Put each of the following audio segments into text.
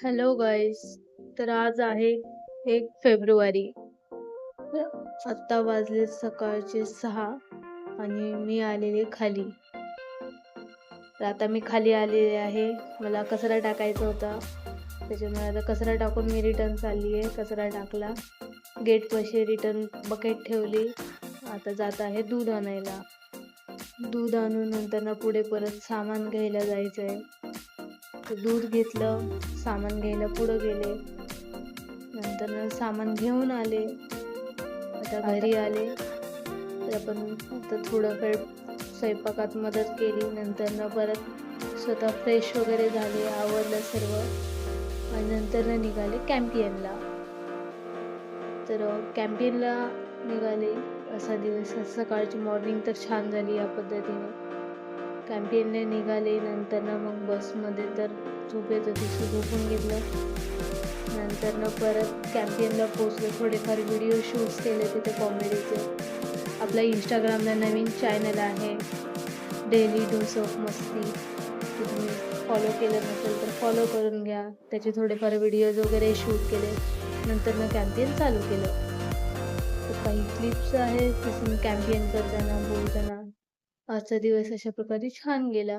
Hello गाईस. तर आज आहे 1 फेब्रुवारी. तर आत्ता वाजले सकाळचे 6 आणि मी आलेले खाली. तर आता मी खाली आलेले आहे. मला कचरा टाकायचा होता. त्याच्यामुळे आता कचरा टाकून मी रिटर्न चालली आहे. कचरा टाकला. गेटपाशी रिटर्न बकेट ठेवली. आता जात आहे दूध आणायला. दूध आणून नंतर ना पुढे परत सामान घ्यायला जायचं आहे. तर दूध घेतलं, सामान घ्यायला पुढं गेले. नंतर सामान घेऊन आले. आता घरी आले तर आपण आता थोडंफार स्वयंपाकात मदत केली. नंतर परत स्वतः फ्रेश वगैरे झाले, आवरलं सर्व आणि नंतर निघाले कॅम्पियनला. तर कॅम्पियनला निघाले. असा दिवस सकाळची मॉर्निंग तर छान झाली या पद्धतीने. कॅम्पियनला निघाले. नंतर मग बसमध्ये तर झोप येत होती, झोपून घेतलं. नंतर परत कॅम्पियनला पोचले. थोडेफार व्हिडिओ शूट्स केले तिथे कॉमेडीचे. आपल्या इंस्टाग्रामला नवीन चॅनल आहे डेली डोस ऑफ मस्ती. ते तुम्ही फॉलो केलं नसेल तर फॉलो करून घ्या. त्याचे थोडेफार व्हिडिओज वगैरे शूट केले. नंतर कॅम्पियन चालू केलं. तर काही क्लिप्स आहेत जसं कॅम्पियन करताना बोलताना. आजचा दिवस अशा प्रकारे छान गेला.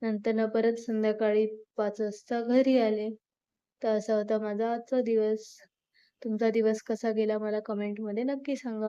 नंतर परत संध्याकाळी 5 वाजता घरी आले. तर असा होता माझा आजचा दिवस. तुमचा दिवस कसा गेला मला कमेंटमध्ये नक्की सांगा.